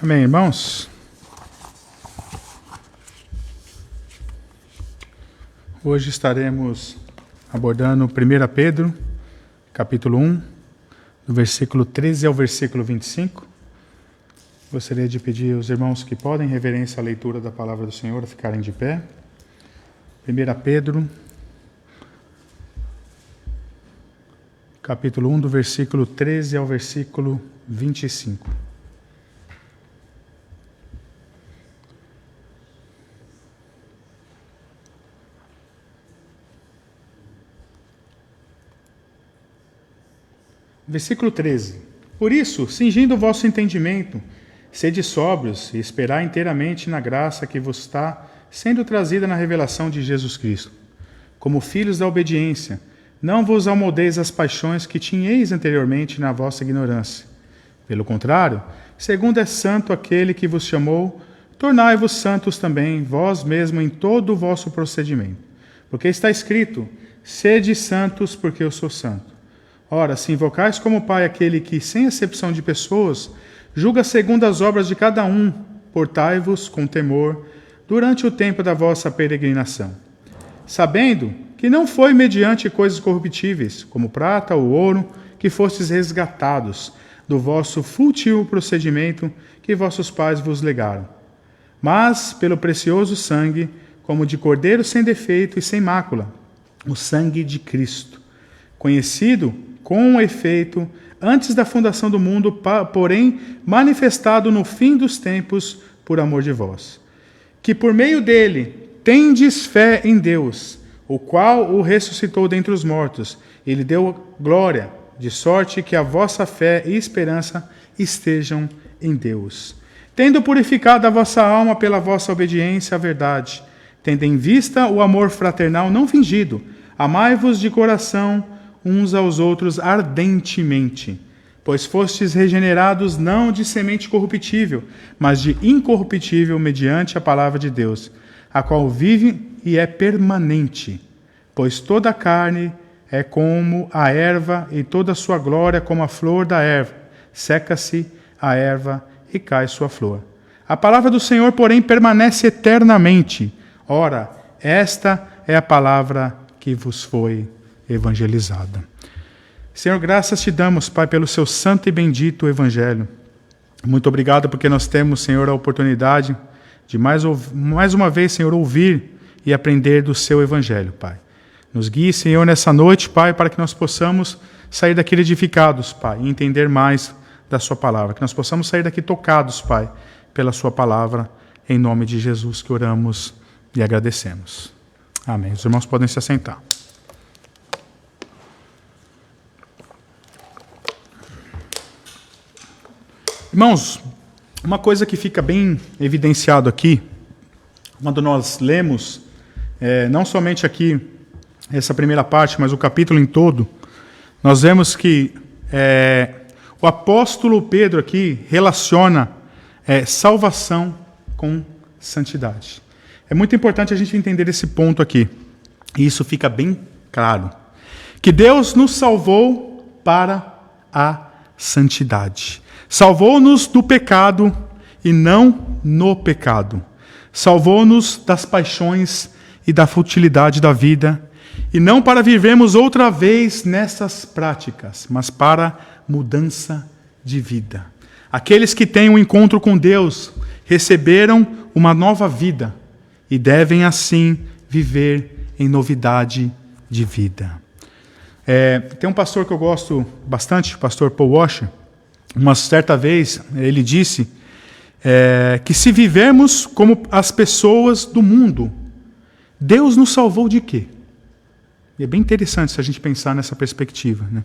Amém, irmãos? Hoje estaremos abordando 1 Pedro, capítulo 1, do versículo 13 ao versículo 25. Gostaria de pedir aos irmãos que podem, em reverência à leitura da palavra do Senhor, a ficarem de pé. 1 Pedro, capítulo 1, do versículo 13 ao versículo 25. Versículo 13. Por isso, cingindo o vosso entendimento, sede sóbrios e esperai inteiramente na graça que vos está sendo trazida na revelação de Jesus Cristo. Como filhos da obediência, não vos amoldeis às paixões que tinhais anteriormente na vossa ignorância. Pelo contrário, segundo é santo aquele que vos chamou, tornai-vos santos também, vós mesmos, em todo o vosso procedimento. Porque está escrito, sede santos, porque eu sou santo. Ora, se invocais como Pai aquele que, sem acepção de pessoas, julga segundo as obras de cada um, portai-vos com temor durante o tempo da vossa peregrinação, sabendo que não foi mediante coisas corruptíveis, como prata ou ouro, que fostes resgatados do vosso fútil procedimento que vossos pais vos legaram, mas pelo precioso sangue, como de cordeiro sem defeito e sem mácula, o sangue de Cristo, conhecido com efeito antes da fundação do mundo, porém manifestado no fim dos tempos por amor de vós, que por meio dele tendes fé em Deus, o qual o ressuscitou dentre os mortos, e lhe deu glória, de sorte que a vossa fé e esperança estejam em Deus. Tendo purificado a vossa alma pela vossa obediência à verdade, tendo em vista o amor fraternal não fingido, amai-vos de coração uns aos outros ardentemente, pois fostes regenerados não de semente corruptível, mas de incorruptível mediante a palavra de Deus, a qual vive e é permanente. Pois toda a carne é como a erva e toda a sua glória como a flor da erva. Seca-se a erva e cai sua flor. A palavra do Senhor, porém, permanece eternamente. Ora, esta é a palavra que vos foi evangelizada. Senhor, graças te damos, Pai, pelo seu santo e bendito evangelho. Muito obrigado porque nós temos, Senhor, a oportunidade de mais uma vez, Senhor, ouvir e aprender do seu evangelho, Pai. Nos guie, Senhor, nessa noite, Pai, para que nós possamos sair daqui edificados, Pai, e entender mais da sua palavra. Que nós possamos sair daqui tocados, Pai, pela sua palavra, em nome de Jesus que oramos e agradecemos. Amém. Os irmãos podem se assentar. Irmãos, uma coisa que fica bem evidenciado aqui, quando nós lemos, não somente aqui essa primeira parte, mas o capítulo em todo, nós vemos que o apóstolo Pedro aqui relaciona salvação com santidade. É muito importante a gente entender esse ponto aqui, e isso fica bem claro, que Deus nos salvou para a santidade. Salvou-nos do pecado e não no pecado. Salvou-nos das paixões e da futilidade da vida, e não para vivermos outra vez nessas práticas, mas para mudança de vida. Aqueles que têm um encontro com Deus receberam uma nova vida e devem assim viver em novidade de vida. Tem um pastor que eu gosto bastante, o pastor Paul Washer. Uma certa vez ele disse que se vivermos como as pessoas do mundo, Deus nos salvou de quê? E é bem interessante se a gente pensar nessa perspectiva, né?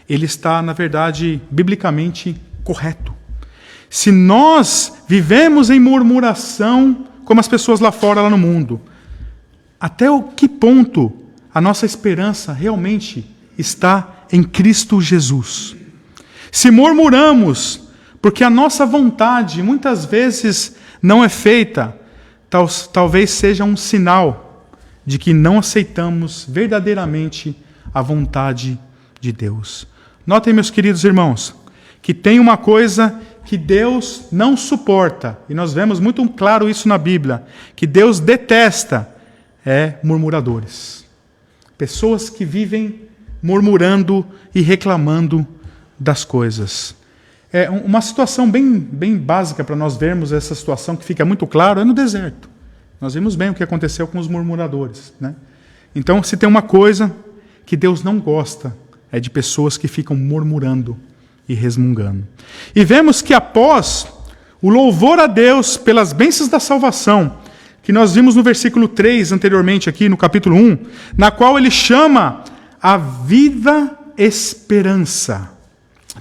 Ele está, na verdade, biblicamente correto. Se nós vivemos em murmuração como as pessoas lá fora, lá no mundo, até que ponto a nossa esperança realmente está em Cristo Jesus? Se murmuramos, porque a nossa vontade muitas vezes não é feita, talvez seja um sinal de que não aceitamos verdadeiramente a vontade de Deus. Notem, meus queridos irmãos, que tem uma coisa que Deus não suporta, e nós vemos muito claro isso na Bíblia, que Deus detesta, murmuradores. Pessoas que vivem murmurando e reclamando das coisas. Uma situação bem básica para nós vermos essa situação que fica muito claro é no deserto. Nós vimos bem o que aconteceu com os murmuradores, né? Então, se tem uma coisa que Deus não gosta, é de pessoas que ficam murmurando e resmungando. E vemos que após o louvor a Deus pelas bênçãos da salvação, que nós vimos no versículo 3 anteriormente aqui, no capítulo 1, na qual ele chama a viva esperança.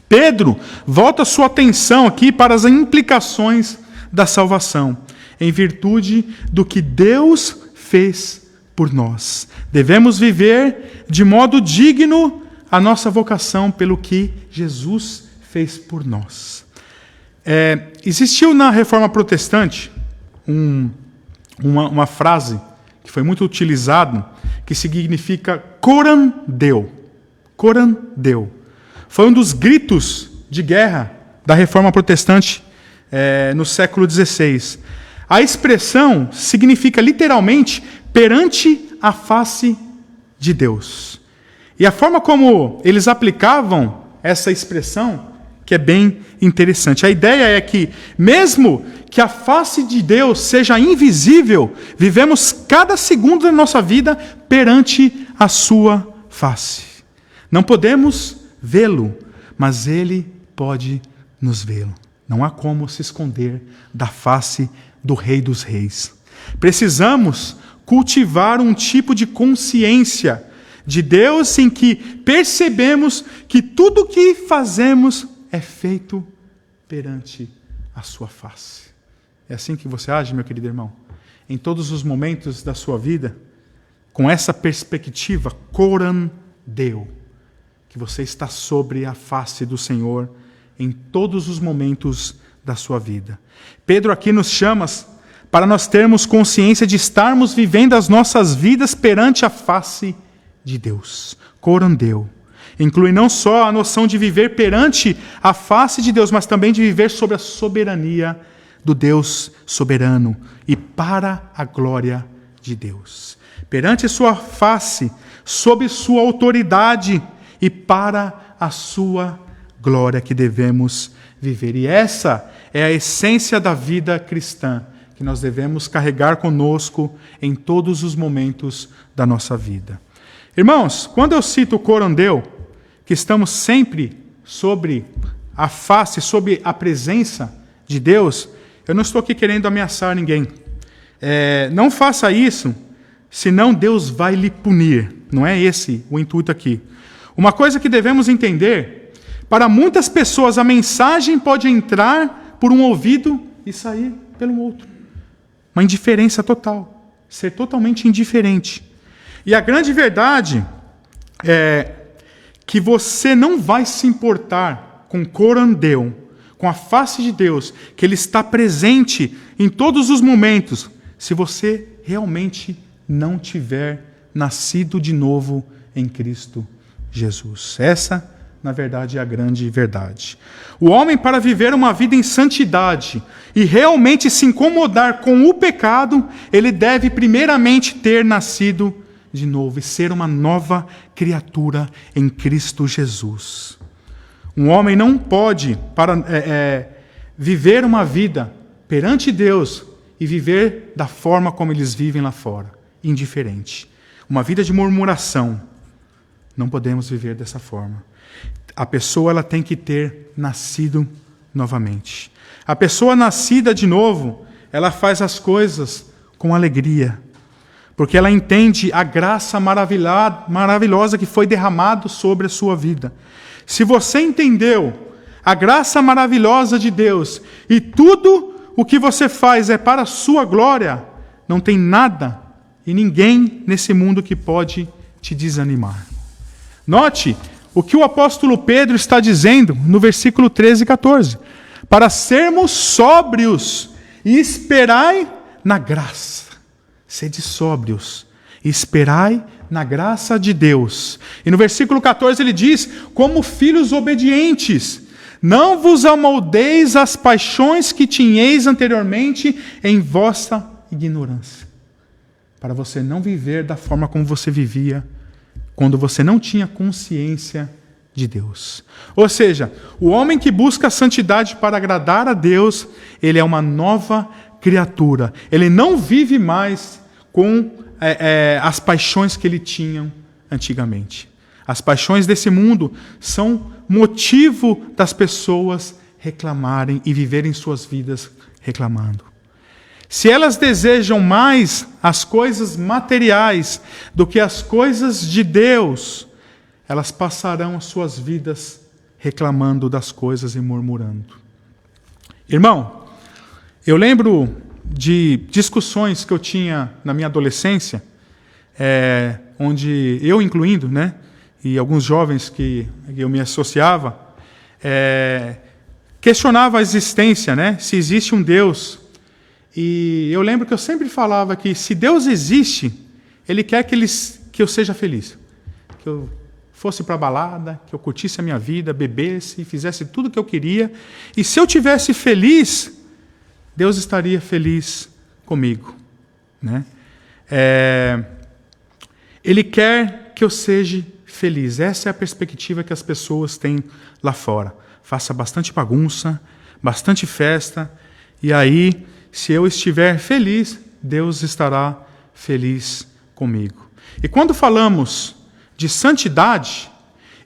Pedro volta sua atenção aqui para as implicações da salvação, em virtude do que Deus fez por nós. Devemos viver de modo digno a nossa vocação pelo que Jesus fez por nós. Existiu na Reforma Protestante uma frase que foi muito utilizada, que significa coram Deo. Coram Deo. Foi um dos gritos de guerra da Reforma Protestante no século XVI. A expressão significa literalmente perante a face de Deus. E a forma como eles aplicavam essa expressão, que é bem interessante. A ideia é que, mesmo que a face de Deus seja invisível, vivemos cada segundo da nossa vida perante a sua face. Não podemos vê-lo, mas Ele pode nos vê-lo. Não há como se esconder da face do Rei dos Reis. Precisamos cultivar um tipo de consciência de Deus em que percebemos que tudo o que fazemos é feito perante a sua face. É assim que você age, meu querido irmão? Em todos os momentos da sua vida, com essa perspectiva, coram Deo, que você está sobre a face do Senhor em todos os momentos da sua vida. Pedro aqui nos chama para nós termos consciência de estarmos vivendo as nossas vidas perante a face de Deus. Coram Deo. Inclui não só a noção de viver perante a face de Deus, mas também de viver sob a soberania do Deus soberano e para a glória de Deus. Perante sua face, sob sua autoridade e para a sua glória que devemos viver. E essa é a essência da vida cristã, que nós devemos carregar conosco em todos os momentos da nossa vida. Irmãos, quando eu cito coram Deo, que estamos sempre sobre a face, sobre a presença de Deus, eu não estou aqui querendo ameaçar ninguém. Não faça isso, senão Deus vai lhe punir. Não é esse o intuito aqui. Uma coisa que devemos entender, para muitas pessoas a mensagem pode entrar por um ouvido e sair pelo outro. Uma indiferença total, ser totalmente indiferente. E a grande verdade é que você não vai se importar com coram Deo, com a face de Deus, que Ele está presente em todos os momentos, se você realmente não tiver nascido de novo em Cristo Jesus. Essa, na verdade, é a grande verdade. O homem, para viver uma vida em santidade e realmente se incomodar com o pecado, ele deve primeiramente ter nascido de novo e ser uma nova criatura em Cristo Jesus. Um homem não pode viver uma vida perante Deus e viver da forma como eles vivem lá fora, indiferente. Uma vida de murmuração. Não podemos viver dessa forma. A pessoa ela tem que ter nascido novamente. A pessoa nascida de novo, ela faz as coisas com alegria, porque ela entende a graça maravilhosa que foi derramada sobre a sua vida. Se você entendeu a graça maravilhosa de Deus e tudo o que você faz é para a sua glória, não tem nada e ninguém nesse mundo que pode te desanimar. Note o que o apóstolo Pedro está dizendo no versículo 13 e 14. Para sermos sóbrios e esperai na graça. Sede sóbrios Esperai na graça de Deus. E no versículo 14 ele diz, como filhos obedientes, não vos amoldeis às paixões que tinhais anteriormente em vossa ignorância. Para você não viver da forma como você vivia, quando você não tinha consciência de Deus. Ou seja, o homem que busca a santidade para agradar a Deus, ele é uma nova criatura. Ele não vive mais com as paixões que ele tinha antigamente. As paixões desse mundo são motivo das pessoas reclamarem e viverem suas vidas reclamando. Se elas desejam mais as coisas materiais do que as coisas de Deus, elas passarão as suas vidas reclamando das coisas e murmurando. Irmão, eu lembro de discussões que eu tinha na minha adolescência, onde eu incluindo, né, e alguns jovens que eu me associava, questionava a existência, né, se existe um Deus. E eu lembro que eu sempre falava que se Deus existe, Ele quer que eu seja feliz. Que eu fosse para a balada, que eu curtisse a minha vida, bebesse, fizesse tudo o que eu queria. E se eu tivesse feliz, Deus estaria feliz comigo. Né? Ele quer que eu seja feliz. Essa é a perspectiva que as pessoas têm lá fora. Faça bastante bagunça, bastante festa, e aí, se eu estiver feliz, Deus estará feliz comigo. E quando falamos de santidade,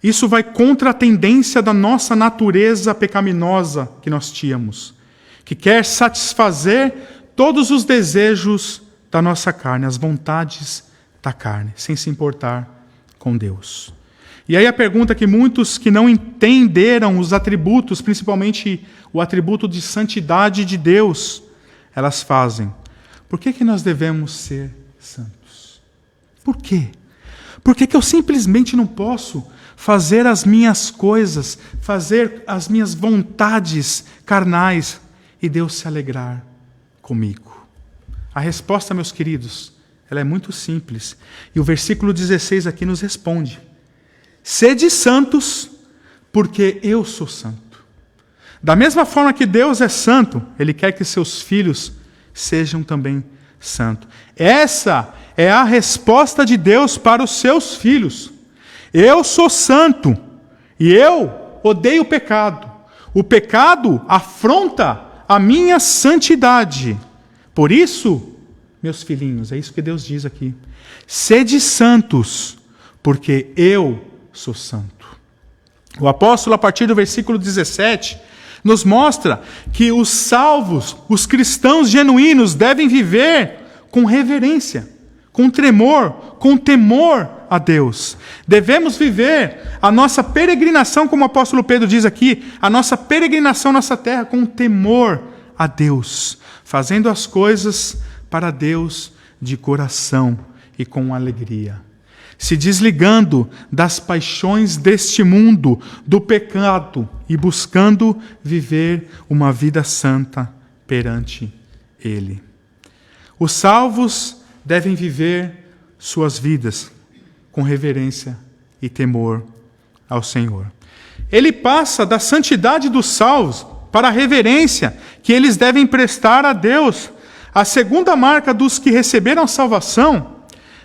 isso vai contra a tendência da nossa natureza pecaminosa que nós tínhamos, que quer satisfazer todos os desejos da nossa carne, as vontades da carne, sem se importar com Deus. E aí a pergunta que muitos que não entenderam os atributos, principalmente o atributo de santidade de Deus, elas fazem. Por que nós devemos ser santos? Por quê? Por que eu simplesmente não posso fazer as minhas coisas, fazer as minhas vontades carnais e Deus se alegrar comigo? A resposta, meus queridos, ela é muito simples. E o versículo 16 aqui nos responde. Sede santos, porque eu sou santo. Da mesma forma que Deus é santo, Ele quer que seus filhos sejam também santos. Essa é a resposta de Deus para os seus filhos. Eu sou santo e eu odeio o pecado. O pecado afronta a minha santidade. Por isso, meus filhinhos, é isso que Deus diz aqui. Sede santos, porque eu sou santo. O apóstolo, a partir do versículo 17, nos mostra que os salvos, os cristãos genuínos, devem viver com reverência, com tremor, com temor a Deus. Devemos viver a nossa peregrinação, como o apóstolo Pedro diz aqui, a nossa peregrinação nessa terra com temor a Deus, fazendo as coisas para Deus de coração e com alegria. Se desligando das paixões deste mundo, do pecado, e buscando viver uma vida santa perante Ele. Os salvos devem viver suas vidas com reverência e temor ao Senhor. Ele passa da santidade dos salvos para a reverência que eles devem prestar a Deus. A segunda marca dos que receberam a salvação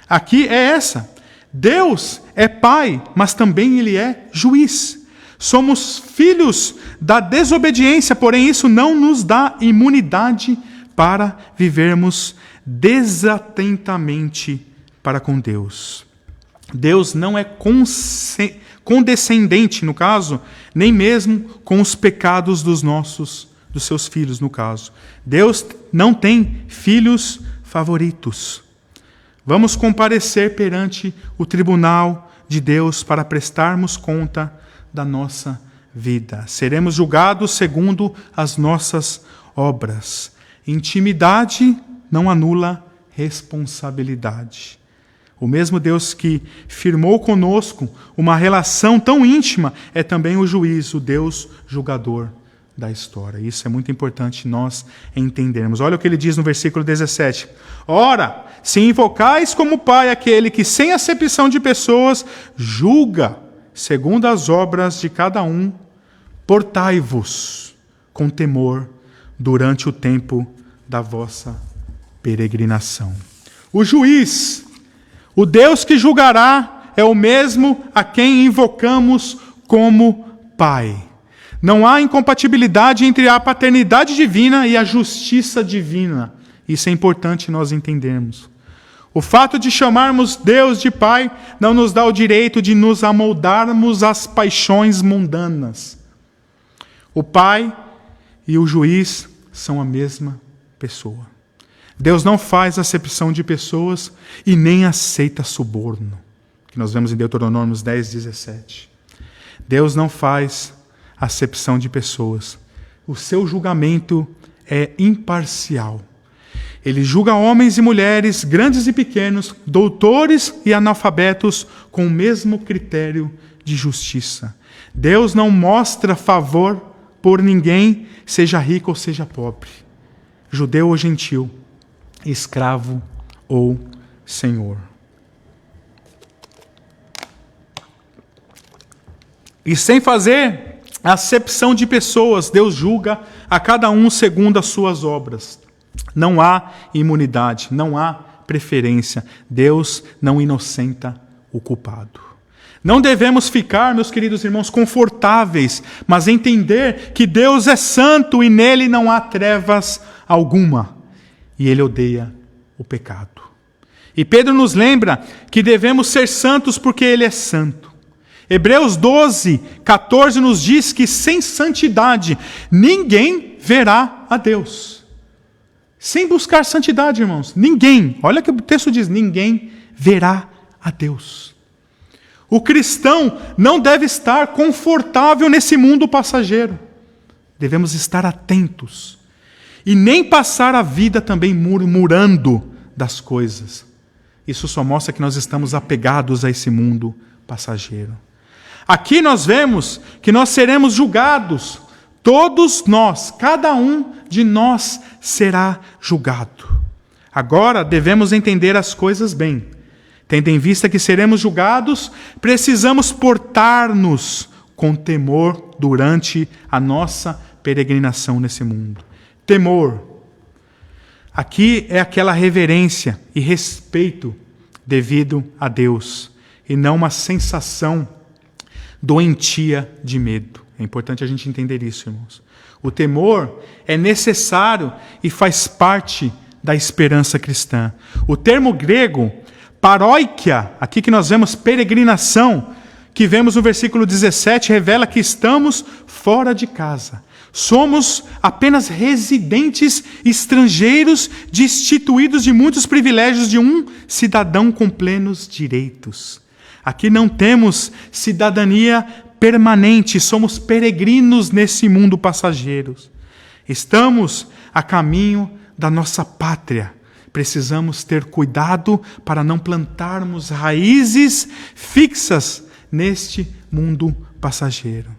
aqui é essa. Deus é Pai, mas também Ele é juiz. Somos filhos da desobediência, porém isso não nos dá imunidade para vivermos desatentamente para com Deus. Deus não é condescendente, no caso, nem mesmo com os pecados dos seus filhos, no caso. Deus não tem filhos favoritos. Vamos comparecer perante o tribunal de Deus para prestarmos conta da nossa vida. Seremos julgados segundo as nossas obras. Intimidade não anula responsabilidade. O mesmo Deus que firmou conosco uma relação tão íntima é também o juiz, o Deus julgador da história. Isso é muito importante nós entendermos. Olha o que ele diz no versículo 17. Ora, se invocais como Pai aquele que, sem acepção de pessoas, julga segundo as obras de cada um, portai-vos com temor durante o tempo da vossa peregrinação. O juiz, o Deus que julgará, é o mesmo a quem invocamos como Pai. Não há incompatibilidade entre a paternidade divina e a justiça divina. Isso é importante nós entendermos. O fato de chamarmos Deus de Pai não nos dá o direito de nos amoldarmos às paixões mundanas. O Pai e o juiz são a mesma pessoa. Deus não faz acepção de pessoas e nem aceita suborno, que nós vemos em Deuteronômio 10:17. Deus não faz acepção de pessoas. O seu julgamento é imparcial. Ele julga homens e mulheres, grandes e pequenos, doutores e analfabetos, com o mesmo critério de justiça. Deus não mostra favor por ninguém, seja rico ou seja pobre, judeu ou gentil, escravo ou senhor. E sem fazer acepção de pessoas, Deus julga a cada um segundo as suas obras. Não há imunidade, não há preferência. Deus não inocenta o culpado. Não devemos ficar, meus queridos irmãos, confortáveis, mas entender que Deus é santo e nele não há trevas alguma. E ele odeia o pecado. E Pedro nos lembra que devemos ser santos porque ele é santo. Hebreus 12:14 nos diz que sem santidade ninguém verá a Deus. Sem buscar santidade, irmãos, ninguém, olha que o texto diz, ninguém verá a Deus. O cristão não deve estar confortável nesse mundo passageiro. Devemos estar atentos. E nem passar a vida também murmurando das coisas. Isso só mostra que nós estamos apegados a esse mundo passageiro. Aqui nós vemos que nós seremos julgados. Todos nós, cada um de nós será julgado. Agora devemos entender as coisas bem. Tendo em vista que seremos julgados, precisamos portar-nos com temor durante a nossa peregrinação nesse mundo. Temor. Aqui é aquela reverência e respeito devido a Deus, e não uma sensação doentia de medo. É importante a gente entender isso, irmãos. O temor é necessário e faz parte da esperança cristã. O termo grego, paróikia, aqui que nós vemos peregrinação, que vemos no versículo 17, revela que estamos fora de casa. Somos apenas residentes estrangeiros, destituídos de muitos privilégios de um cidadão com plenos direitos. Aqui não temos cidadania permanente, somos peregrinos nesse mundo passageiro. Estamos a caminho da nossa pátria. Precisamos ter cuidado para não plantarmos raízes fixas neste mundo passageiro.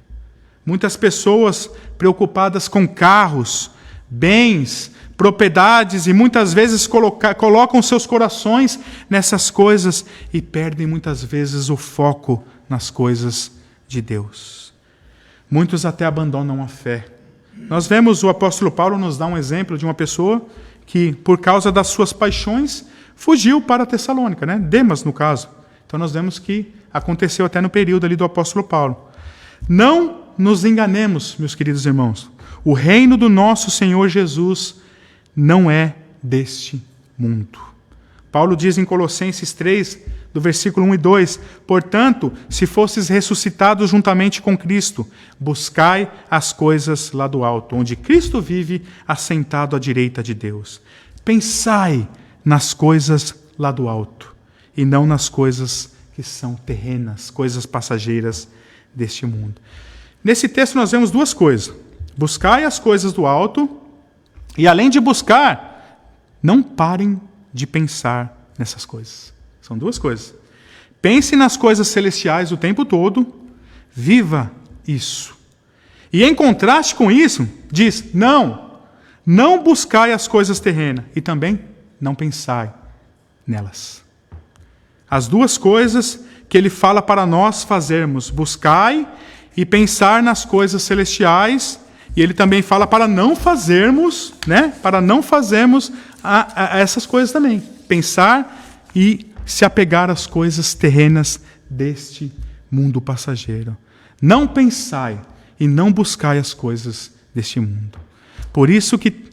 Muitas pessoas preocupadas com carros, bens, propriedades e muitas vezes colocam seus corações nessas coisas e perdem muitas vezes o foco nas coisas de Deus. Muitos até abandonam a fé. Nós vemos o apóstolo Paulo nos dar um exemplo de uma pessoa que, por causa das suas paixões, fugiu para Tessalônica, né? Demas, no caso. Então nós vemos que aconteceu até no período ali do apóstolo Paulo. Não nos enganemos, meus queridos irmãos. O reino do nosso Senhor Jesus não é deste mundo. Paulo diz em Colossenses 3, do versículo 1 e 2, portanto, se fostes ressuscitados juntamente com Cristo, buscai as coisas lá do alto, onde Cristo vive assentado à direita de Deus. Pensai nas coisas lá do alto, e não nas coisas que são terrenas, coisas passageiras deste mundo. Nesse texto nós vemos duas coisas. Buscai as coisas do alto, e além de buscar, não parem de pensar nessas coisas. São duas coisas. Pense nas coisas celestiais o tempo todo, viva isso. E em contraste com isso, diz: não buscai as coisas terrenas, e também não pensai nelas. As duas coisas que ele fala para nós fazermos: buscai e pensar nas coisas celestiais. E ele também fala para não fazermos, para não fazermos essas coisas também. Pensar e se apegar às coisas terrenas deste mundo passageiro. Não pensai e não buscai as coisas deste mundo. Por isso que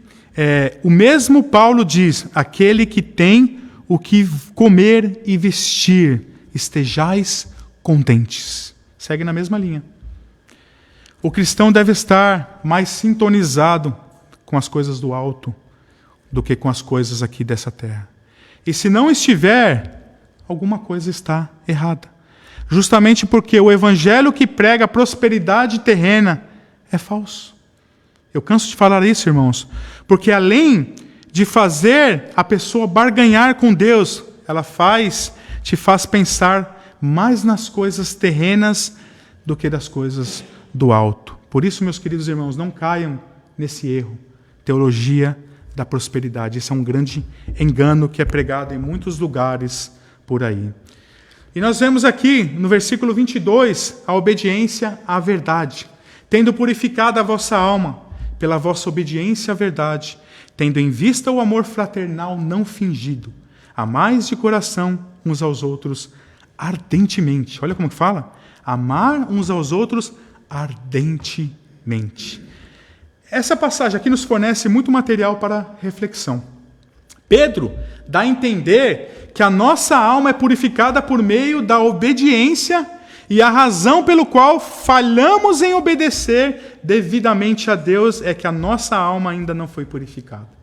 o mesmo Paulo diz: aquele que tem o que comer e vestir, estejais contentes. Segue na mesma linha. O cristão deve estar mais sintonizado com as coisas do alto do que com as coisas aqui dessa terra. E se não estiver, alguma coisa está errada. Justamente porque o evangelho que prega a prosperidade terrena é falso. Eu canso de falar isso, irmãos, porque além de fazer a pessoa barganhar com Deus, ela te faz pensar mais nas coisas terrenas do que das coisas do alto. Por isso, meus queridos irmãos, não caiam nesse erro. Teologia da prosperidade. Isso é um grande engano que é pregado em muitos lugares por aí. E nós vemos aqui, no versículo 22, a obediência à verdade. Tendo purificado a vossa alma pela vossa obediência à verdade, tendo em vista o amor fraternal não fingido, amais de coração uns aos outros ardentemente. Olha como que fala. Amar uns aos outros ardentemente. Essa passagem aqui nos fornece muito material para reflexão. Pedro dá a entender que a nossa alma é purificada por meio da obediência e a razão pelo qual falhamos em obedecer devidamente a Deus é que a nossa alma ainda não foi purificada.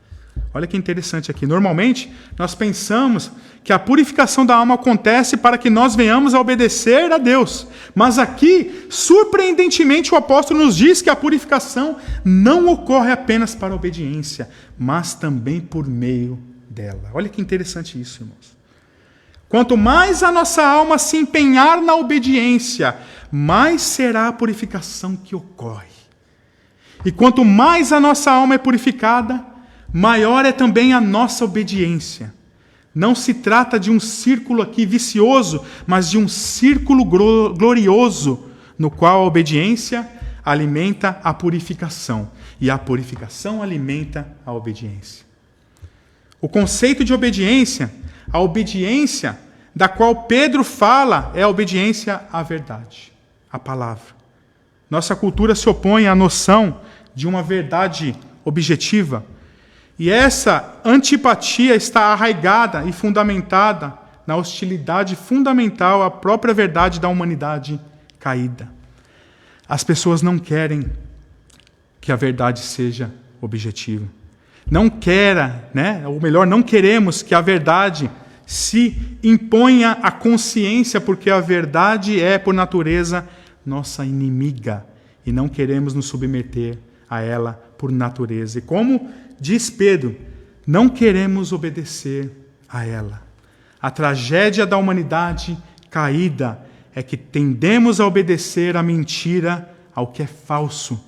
Olha que interessante aqui. Normalmente, nós pensamos que a purificação da alma acontece para que nós venhamos a obedecer a Deus. Mas aqui, surpreendentemente, o apóstolo nos diz que a purificação não ocorre apenas para a obediência, mas também por meio dela. Olha que interessante isso, irmãos. Quanto mais a nossa alma se empenhar na obediência, mais será a purificação que ocorre. E quanto mais a nossa alma é purificada, maior é também a nossa obediência. Não se trata de um círculo aqui vicioso, mas de um círculo glorioso, no qual a obediência alimenta a purificação, e a purificação alimenta a obediência. O conceito de obediência, a obediência da qual Pedro fala, é a obediência à verdade, à palavra. Nossa cultura se opõe à noção de uma verdade objetiva, e essa antipatia está arraigada e fundamentada na hostilidade fundamental à própria verdade da humanidade caída. As pessoas não querem que a verdade seja objetiva. Não queremos que a verdade se imponha à consciência, porque a verdade é, por natureza, nossa inimiga, e não queremos nos submeter a ela por natureza. E como diz Pedro, não queremos obedecer a ela. A tragédia da humanidade caída é que tendemos a obedecer à mentira, ao que é falso,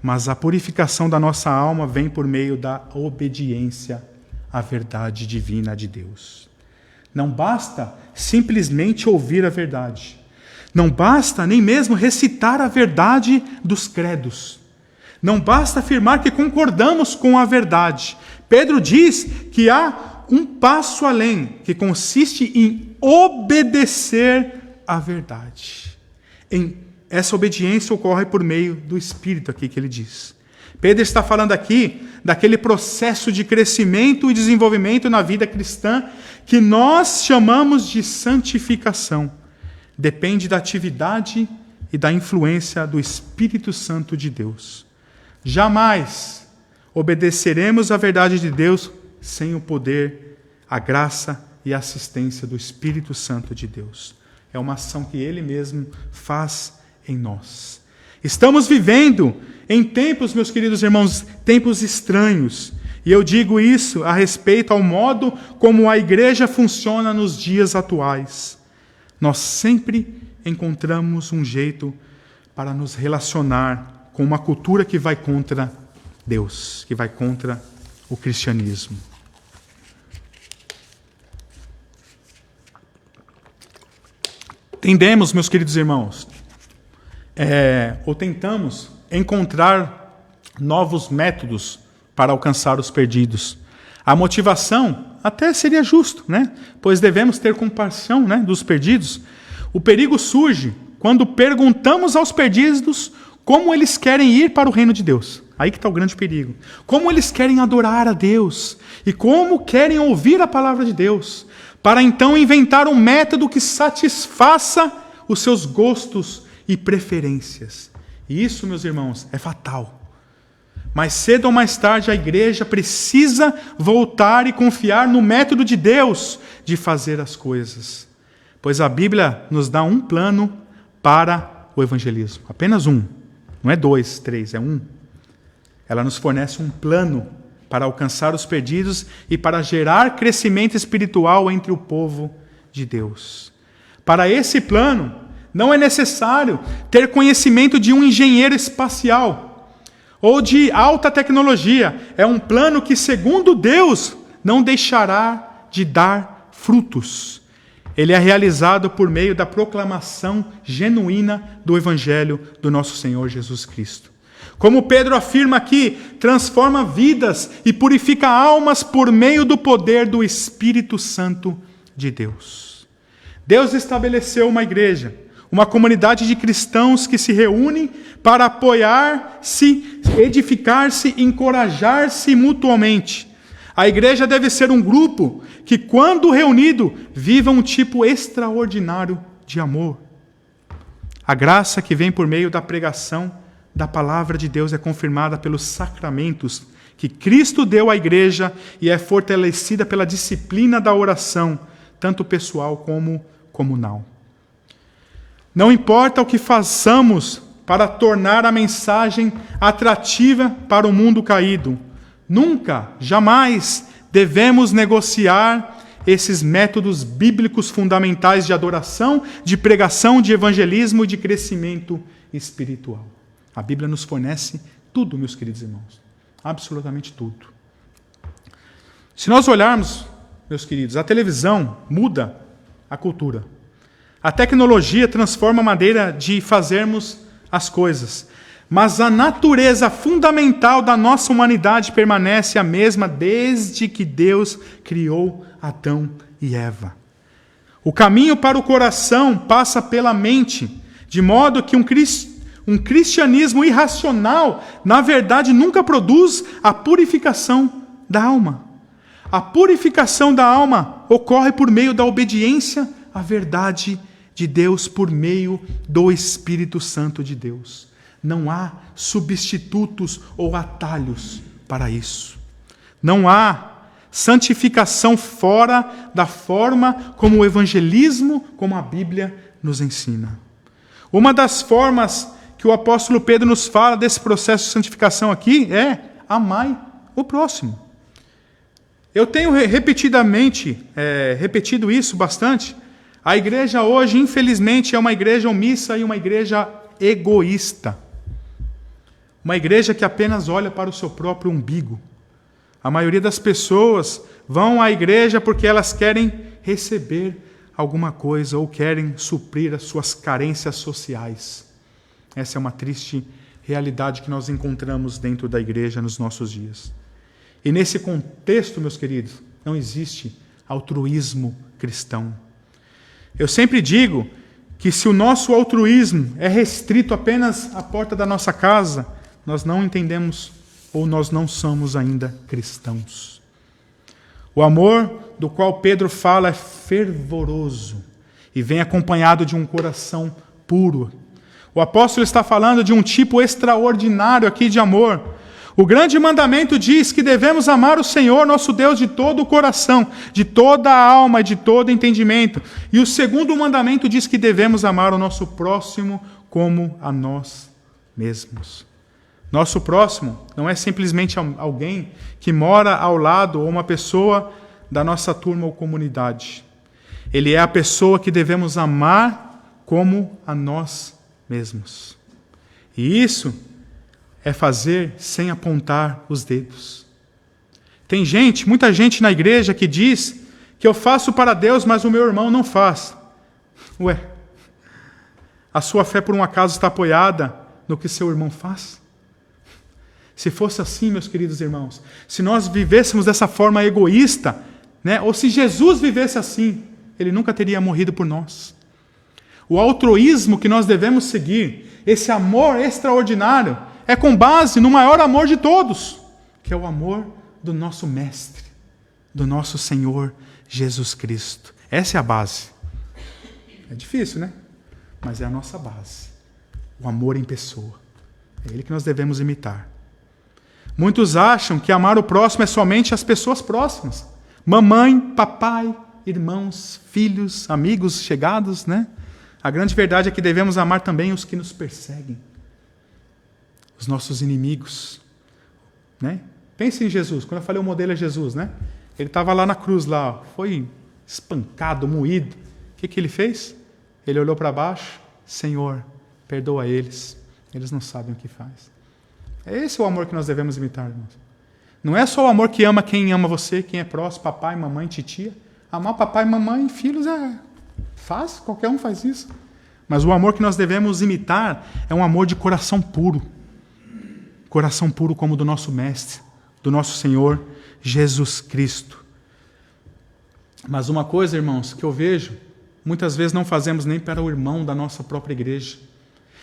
mas a purificação da nossa alma vem por meio da obediência à verdade divina de Deus. Não basta simplesmente ouvir a verdade. Não basta nem mesmo recitar a verdade dos credos. Não basta afirmar que concordamos com a verdade. Pedro diz que há um passo além, que consiste em obedecer à verdade. Essa obediência ocorre por meio do Espírito aqui que ele diz. Pedro está falando aqui daquele processo de crescimento e desenvolvimento na vida cristã que nós chamamos de santificação. Depende da atividade e da influência do Espírito Santo de Deus. Jamais obedeceremos à verdade de Deus sem o poder, a graça e a assistência do Espírito Santo de Deus. É uma ação que Ele mesmo faz em nós. Estamos vivendo em tempos, meus queridos irmãos, tempos estranhos. E eu digo isso a respeito ao modo como a igreja funciona nos dias atuais. Nós sempre encontramos um jeito para nos relacionar com uma cultura que vai contra Deus, que vai contra o cristianismo. Tendemos, meus queridos irmãos, ou tentamos encontrar novos métodos para alcançar os perdidos. A motivação até seria justo, né? Pois devemos ter compaixão, né, dos perdidos. O perigo surge quando perguntamos aos perdidos como eles querem ir para o reino de Deus. Aí que está o grande perigo. Como eles querem adorar a Deus e como querem ouvir a palavra de Deus, para então inventar um método que satisfaça os seus gostos e preferências. E isso, meus irmãos, é fatal. Mais cedo ou mais tarde, a igreja precisa voltar e confiar no método de Deus de fazer as coisas. Pois a Bíblia nos dá um plano para o evangelismo. Apenas um. Não é 2, 3, é um. Ela nos fornece um plano para alcançar os perdidos e para gerar crescimento espiritual entre o povo de Deus. Para esse plano, não é necessário ter conhecimento de um engenheiro espacial ou de alta tecnologia. É um plano que, segundo Deus, não deixará de dar frutos. Ele é realizado por meio da proclamação genuína do Evangelho do nosso Senhor Jesus Cristo. Como Pedro afirma aqui, transforma vidas e purifica almas por meio do poder do Espírito Santo de Deus. Deus estabeleceu uma igreja, uma comunidade de cristãos que se reúnem para apoiar-se, edificar-se, encorajar-se mutuamente. A igreja deve ser um grupo que, quando reunido, viva um tipo extraordinário de amor. A graça que vem por meio da pregação da palavra de Deus é confirmada pelos sacramentos que Cristo deu à igreja e é fortalecida pela disciplina da oração, tanto pessoal como comunal. Não importa o que façamos para tornar a mensagem atrativa para o mundo caído, nunca, jamais devemos negociar esses métodos bíblicos fundamentais de adoração, de pregação, de evangelismo e de crescimento espiritual. A Bíblia nos fornece tudo, meus queridos irmãos. Absolutamente tudo. Se nós olharmos, meus queridos, a televisão muda a cultura. A tecnologia transforma a maneira de fazermos as coisas. Mas a natureza fundamental da nossa humanidade permanece a mesma desde que Deus criou Adão e Eva. O caminho para o coração passa pela mente, de modo que um cristianismo irracional, na verdade, nunca produz a purificação da alma. A purificação da alma ocorre por meio da obediência à verdade de Deus, por meio do Espírito Santo de Deus. Não há substitutos ou atalhos para isso. Não há santificação fora da forma como o evangelismo, como a Bíblia nos ensina. Uma das formas que o apóstolo Pedro nos fala desse processo de santificação aqui é: amai o próximo. Eu tenho repetido isso bastante. A igreja hoje, infelizmente, é uma igreja omissa e uma igreja egoísta. Uma igreja que apenas olha para o seu próprio umbigo. A maioria das pessoas vão à igreja porque elas querem receber alguma coisa ou querem suprir as suas carências sociais. Essa é uma triste realidade que nós encontramos dentro da igreja nos nossos dias. E nesse contexto, meus queridos, não existe altruísmo cristão. Eu sempre digo que se o nosso altruísmo é restrito apenas à porta da nossa casa, nós não entendemos ou nós não somos ainda cristãos. O amor do qual Pedro fala é fervoroso e vem acompanhado de um coração puro. O apóstolo está falando de um tipo extraordinário aqui de amor. O grande mandamento diz que devemos amar o Senhor, nosso Deus, de todo o coração, de toda a alma e de todo entendimento. E o segundo mandamento diz que devemos amar o nosso próximo como a nós mesmos. Nosso próximo não é simplesmente alguém que mora ao lado ou uma pessoa da nossa turma ou comunidade. Ele é a pessoa que devemos amar como a nós mesmos. E isso é fazer sem apontar os dedos. Tem gente, muita gente na igreja que diz que eu faço para Deus, mas o meu irmão não faz. Ué, a sua fé por um acaso está apoiada no que seu irmão faz? Se fosse assim, meus queridos irmãos, se nós vivêssemos dessa forma egoísta, né, ou se Jesus vivesse assim, ele nunca teria morrido por nós. O altruísmo que nós devemos seguir, esse amor extraordinário, é com base no maior amor de todos, que é o amor do nosso Mestre, do nosso Senhor Jesus Cristo. Essa é a base. É difícil, né? Mas é a nossa base. O amor em pessoa. É ele que nós devemos imitar. Muitos acham que amar o próximo é somente as pessoas próximas. Mamãe, papai, irmãos, filhos, amigos chegados, né? A grande verdade é que devemos amar também os que nos perseguem. Os nossos inimigos, né? Pense em Jesus. Quando eu falei o modelo é Jesus, né? Ele estava lá na cruz, lá, foi espancado, moído. O que ele fez? Ele olhou para baixo. Senhor, perdoa eles. Eles não sabem o que faz. É esse o amor que nós devemos imitar, irmãos. Não é só o amor que ama quem ama você, quem é próximo, papai, mamãe, titia. Amar papai, mamãe e filhos é fácil, qualquer um faz isso. Mas o amor que nós devemos imitar é um amor de coração puro. Coração puro como o do nosso Mestre, do nosso Senhor Jesus Cristo. Mas uma coisa, irmãos, que eu vejo, muitas vezes não fazemos nem para o irmão da nossa própria igreja.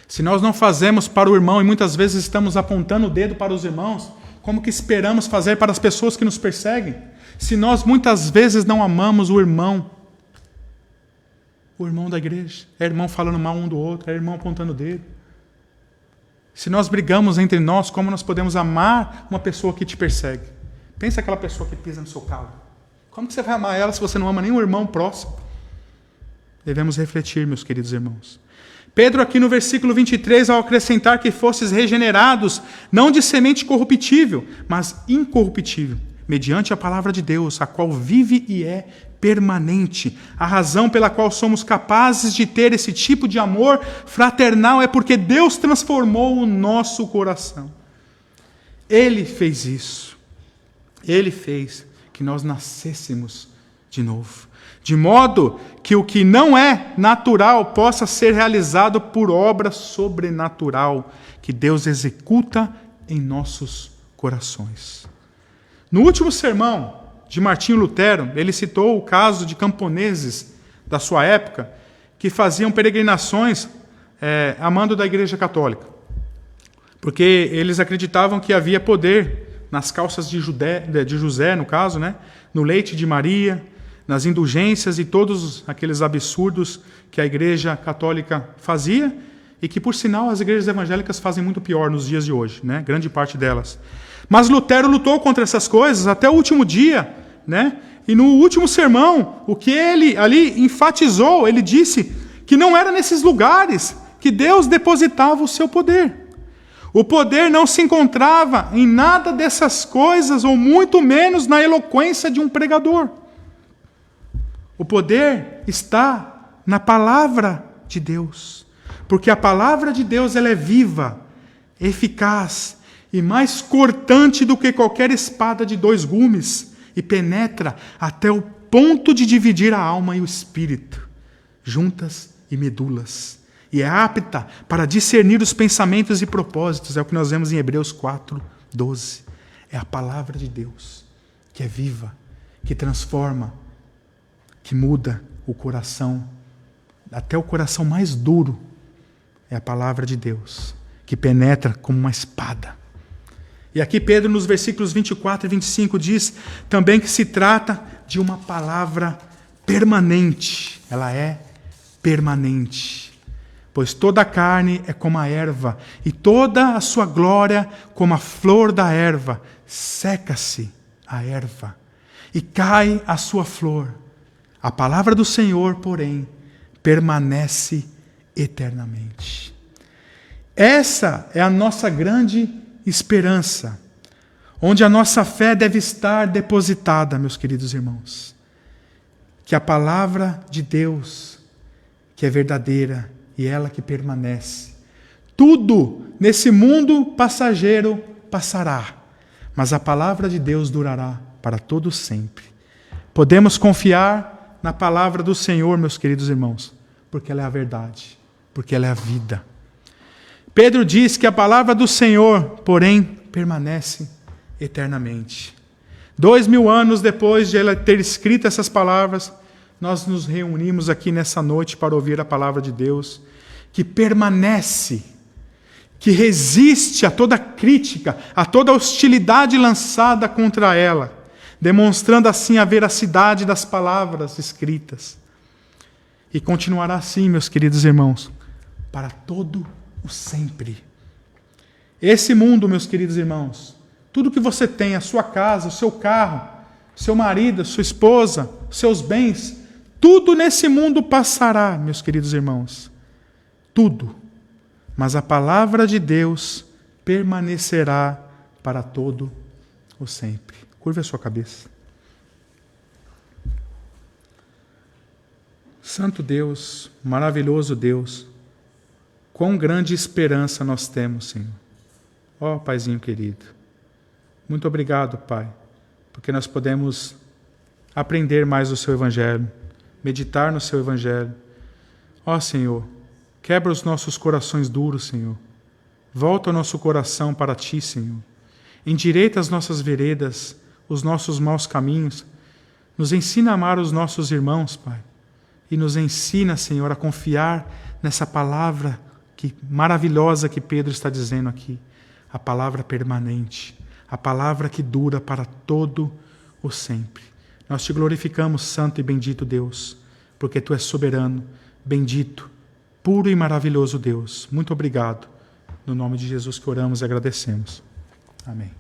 Se nós não fazemos para o irmão e muitas vezes estamos apontando o dedo para os irmãos, como que esperamos fazer para as pessoas que nos perseguem? Se nós muitas vezes não amamos o irmão da igreja, é irmão falando mal um do outro, é irmão apontando o dedo. Se nós brigamos entre nós, como nós podemos amar uma pessoa que te persegue? Pensa aquela pessoa que pisa no seu carro. Como que você vai amar ela se você não ama nenhum irmão próximo? Devemos refletir, meus queridos irmãos. Pedro aqui no versículo 23, ao acrescentar que fostes regenerados, não de semente corruptível, mas incorruptível, mediante a palavra de Deus, a qual vive e é permanente. A razão pela qual somos capazes de ter esse tipo de amor fraternal é porque Deus transformou o nosso coração. Ele fez isso. Ele fez que nós nascêssemos de novo. De modo que o que não é natural possa ser realizado por obra sobrenatural que Deus executa em nossos corações. No último sermão de Martinho Lutero, ele citou o caso de camponeses da sua época que faziam peregrinações a mando da Igreja Católica, porque eles acreditavam que havia poder nas calças de José, no caso, né? No leite de Maria, nas indulgências e todos aqueles absurdos que a Igreja Católica fazia e que, por sinal, as igrejas evangélicas fazem muito pior nos dias de hoje, né? Grande parte delas. Mas Lutero lutou contra essas coisas até o último dia, né? E no último sermão, o que ele ali enfatizou, ele disse que não era nesses lugares que Deus depositava o seu poder. O poder não se encontrava em nada dessas coisas, ou muito menos na eloquência de um pregador. O poder está na palavra de Deus. Porque a palavra de Deus ela é viva, eficaz e mais cortante do que qualquer espada de 2 gumes e penetra até o ponto de dividir a alma e o espírito, juntas e medulas. E é apta para discernir os pensamentos e propósitos. É o que nós vemos em Hebreus 4:12. É a palavra de Deus, que é viva, que transforma, que muda o coração, até o coração mais duro. É a palavra de Deus, que penetra como uma espada. E aqui Pedro, nos versículos 24 e 25, diz também que se trata de uma palavra permanente. Ela é permanente. Pois toda a carne é como a erva, e toda a sua glória como a flor da erva. Seca-se a erva, e cai a sua flor. A palavra do Senhor, porém, permanece eternamente. Essa é a nossa grande esperança, onde a nossa fé deve estar depositada, meus queridos irmãos. Que a palavra de Deus, que é verdadeira, e ela que permanece, Tudo nesse mundo passageiro passará, mas a palavra de Deus durará para todo sempre. Podemos confiar na palavra do Senhor, meus queridos irmãos, porque ela é a verdade, porque ela é a vida. Pedro diz que a palavra do Senhor, porém, permanece eternamente. 2000 anos depois de ele ter escrito essas palavras, nós nos reunimos aqui nessa noite para ouvir a palavra de Deus, que permanece, que resiste a toda crítica, a toda hostilidade lançada contra ela, demonstrando assim a veracidade das palavras escritas. E continuará assim, meus queridos irmãos, para todo o sempre. Esse mundo, meus queridos irmãos, tudo que você tem, a sua casa, o seu carro, seu marido, sua esposa, seus bens, tudo nesse mundo passará, meus queridos irmãos. Tudo. Mas a palavra de Deus permanecerá para todo o sempre. Curve a sua cabeça. Santo Deus, maravilhoso Deus, quão grande esperança nós temos, Senhor. Ó, Paizinho querido, muito obrigado, Pai, porque nós podemos aprender mais do Seu Evangelho, meditar no Seu Evangelho. Ó, Senhor, quebra os nossos corações duros, Senhor. Volta o nosso coração para Ti, Senhor. Endireita as nossas veredas, os nossos maus caminhos. Nos ensina a amar os nossos irmãos, Pai. E nos ensina, Senhor, a confiar nessa palavra maravilhosa que Pedro está dizendo aqui. A palavra permanente. A palavra que dura para todo o sempre. Nós Te glorificamos, santo e bendito Deus, porque Tu és soberano, bendito, puro e maravilhoso Deus. Muito obrigado. No nome de Jesus que oramos e agradecemos. Amém.